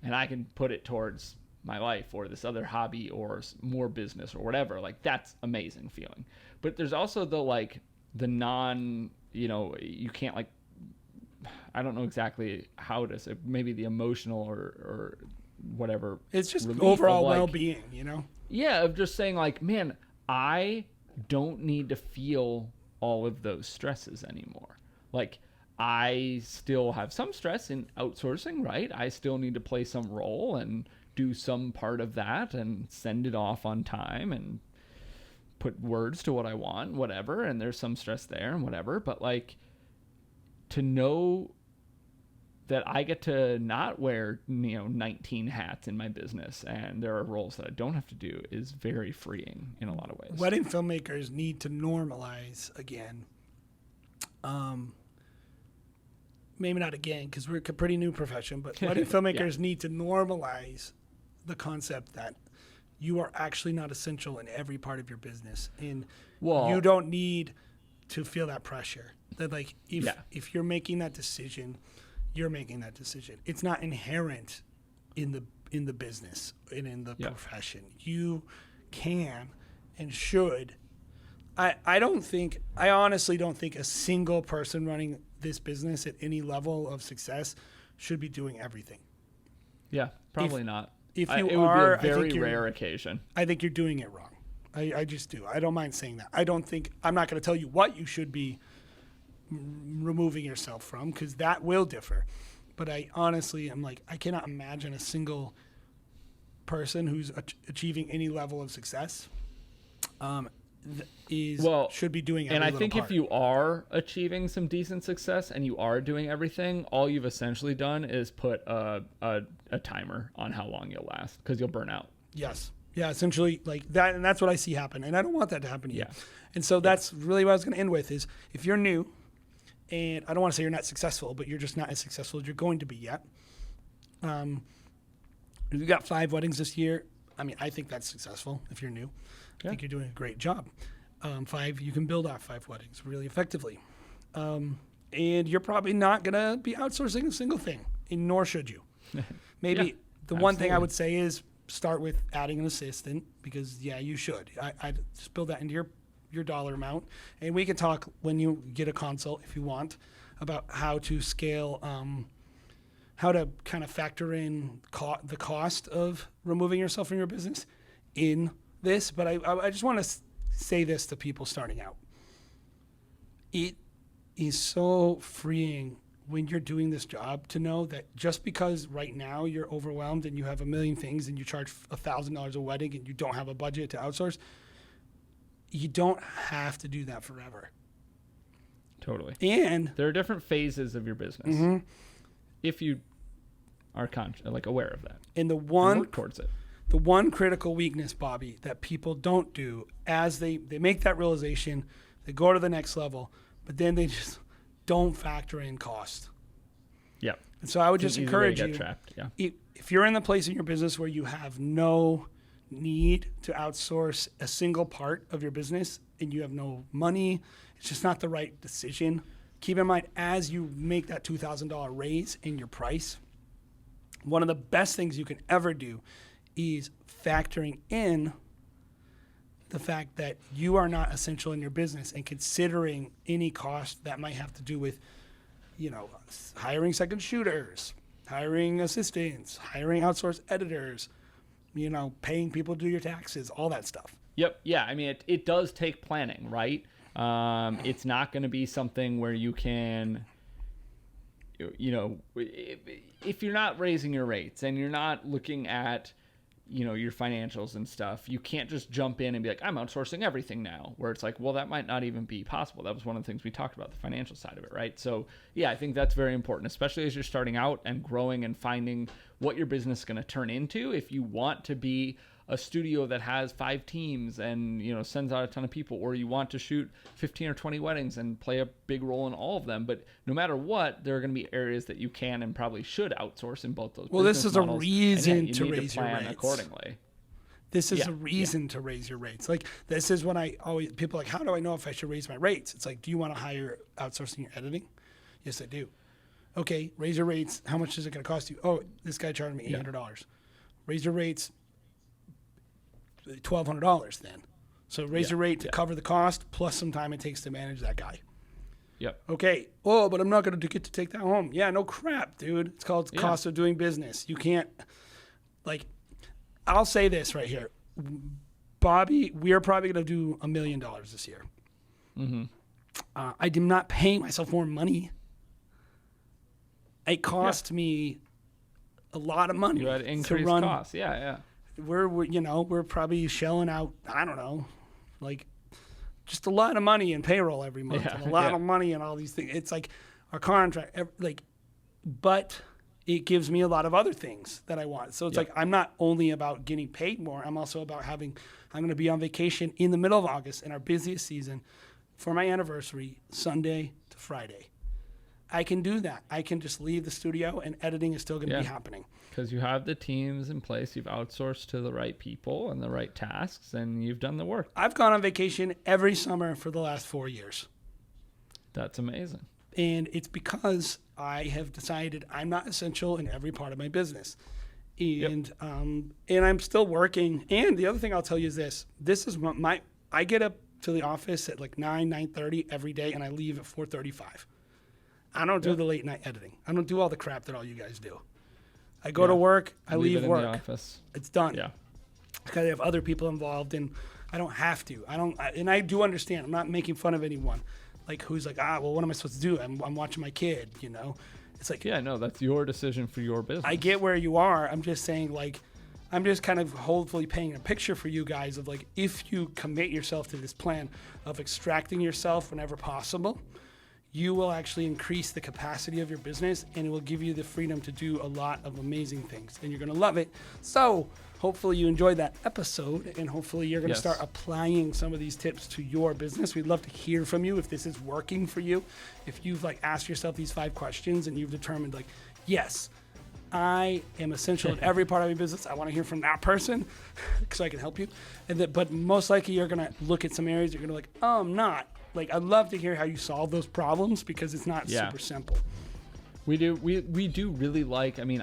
and I can put it towards my life or this other hobby or more business or whatever. Like, that's amazing feeling. But there's also the non, you can't, like, I don't know exactly how to say, maybe the emotional or whatever. It's just overall well-being, Yeah, of just saying, like, man, I don't need to feel all of those stresses anymore. Like, I still have some stress in outsourcing, right? I still need to play some role and do some part of that and send it off on time and put words to what I want, whatever. And there's some stress there and whatever. But, like, to know that I get to not wear, 19 hats in my business and there are roles that I don't have to do is very freeing in a lot of ways. Wedding filmmakers need to normalize again. Maybe not again, because we're a pretty new profession, but wedding filmmakers need to normalize the concept that you are actually not essential in every part of your business. And you don't need to feel that pressure. That, like, if you're making that decision, you're making that decision. It's not inherent in the business and in the profession. You can and should. I honestly don't think a single person running this business at any level of success should be doing everything. Yeah, probably not. If you it are, would be a very rare occasion. I think you're doing it wrong. I just do. I don't mind saying that. I'm not going to tell you what you should be removing yourself from, because that will differ. But I honestly am like, I cannot imagine a single person who's achieving any level of success should be doing every and I little think part. If you are achieving some decent success and you are doing everything, all you've essentially done is put a timer on how long you'll last, because you'll burn out. Yes. Yeah, essentially like that, and that's what I see happen, and I don't want that to happen to you. Yeah. And so that's really what I was going to end with is, if you're new, and I don't want to say you're not successful, but you're just not as successful as you're going to be yet. You got 5 weddings this year. I mean, I think that's successful if you're new. I think you're doing a great job. 5, you can build off 5 weddings really effectively. And you're probably not going to be outsourcing a single thing, and nor should you. Maybe the one thing I would say is start with adding an assistant, because, you should. I just build that into your dollar amount. And we can talk when you get a consult, if you want, about how to scale, how to kind of factor in the cost of removing yourself from your business in this. But I just want to say this to people starting out. It is so freeing when you're doing this job to know that just because right now you're overwhelmed and you have a million things and you charge $1,000 a wedding and you don't have a budget to outsource, you don't have to do that forever. Totally. And there are different phases of your business. If you are aware of that. And work towards it. The one critical weakness, Bobby, that people don't do as they make that realization, they go to the next level, but then they just don't factor in cost. Yeah. And so I would just encourage you, trapped. Yeah. If you're in the place in your business where you have no need to outsource a single part of your business and you have no money, it's just not the right decision. Keep in mind, as you make that $2,000 raise in your price, one of the best things you can ever do is factoring in the fact that you are not essential in your business and considering any cost that might have to do with, hiring second shooters, hiring assistants, hiring outsourced editors, paying people to do your taxes, all that stuff. Yep. Yeah. I mean, it does take planning, right? It's not going to be something where you can, if you're not raising your rates and you're not looking at, your financials and stuff, you can't just jump in and be like, I'm outsourcing everything now, where it's like, well, that might not even be possible. That was one of the things we talked about, the financial side of it, right? So yeah, I think that's very important, especially as you're starting out and growing and finding what your business is going to turn into. If you want to be a studio that has 5 teams and, sends out a ton of people, or you want to shoot 15 or 20 weddings and play a big role in all of them. But no matter what, there are going to be areas that you can and probably should outsource in both those. Well, this is models. a reason you to need raise to plan your rates accordingly. This is a reason to raise your rates. Like, this is when people are like, how do I know if I should raise my rates? It's like, do you want to hire outsourcing your editing? Yes, I do. Okay, raise your rates. How much is it going to cost you? Oh, this guy charged me $800. Raise your rates $1,200 then. So raise your rate to cover the cost plus some time it takes to manage that guy. Yep. Okay. Oh, but I'm not going to get to take that home. Yeah, no crap, dude. It's called cost of doing business. You can't, I'll say this right here. Bobby, we are probably going to do $1 million this year. Mm-hmm. I am not paying myself more money. It cost me a lot of money. You had increased costs. Yeah. We're probably shelling out, I don't know, just a lot of money in payroll every month and a lot of money in all these things. It's like our contract, but it gives me a lot of other things that I want. So it's like, I'm not only about getting paid more, I'm also about I'm going to be on vacation in the middle of August in our busiest season for my anniversary, Sunday to Friday. I can do that. I can just leave the studio and editing is still going to be happening. Because you have the teams in place, you've outsourced to the right people and the right tasks, and you've done the work. I've gone on vacation every summer for the last 4 years. That's amazing. And it's because I have decided I'm not essential in every part of my business. And and I'm still working. And the other thing I'll tell you is this. This is I get up to the office at 9:30 every day, and I leave at 4:35. I don't do the late night editing. I don't do all the crap that all you guys do. I go to work, I leave work. In the office. It's done. Yeah. Because I have other people involved, and I don't have to. And I do understand. I'm not making fun of anyone. Who's what am I supposed to do? I'm watching my kid, It's like, yeah, no, that's your decision for your business. I get where you are. I'm just saying, I'm just kind of hopefully painting a picture for you guys of if you commit yourself to this plan of extracting yourself whenever possible, you will actually increase the capacity of your business, and it will give you the freedom to do a lot of amazing things, and you're going to love it. So hopefully you enjoyed that episode, and hopefully you're going to start applying some of these tips to your business. We'd love to hear from you if this is working for you. If you've asked yourself these 5 questions and you've determined yes, I am essential in every part of my business. I want to hear from that person so I can help you. But most likely you're going to look at some areas you're going to oh, I'm not. I'd love to hear how you solve those problems because it's not super simple. We do really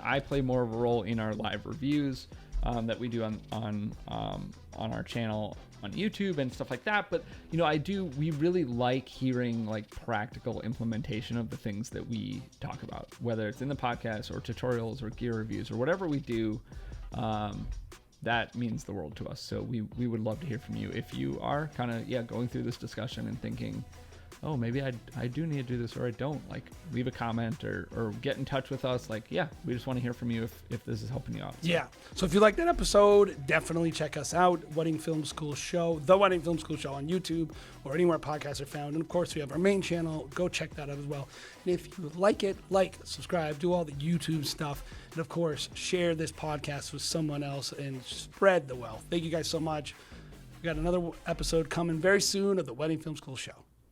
I play more of a role in our live reviews that we do on our channel on YouTube and stuff like that. But we really like hearing practical implementation of the things that we talk about, whether it's in the podcast or tutorials or gear reviews or whatever we do. That means the world to us. So we would love to hear from you if you are kind of going through this discussion and thinking, oh, maybe I do need to do this or I don't, like leave a comment or get in touch with us. Like, yeah, we just want to hear from you if this is helping you out. Yeah. So if you like that episode, definitely check us out. Wedding Film School Show, The Wedding Film School Show on YouTube or anywhere podcasts are found. And of course, we have our main channel. Go check that out as well. And if you like it, subscribe, do all the YouTube stuff. And of course, share this podcast with someone else and spread the wealth. Thank you guys so much. We got another episode coming very soon of the Wedding Film School Show.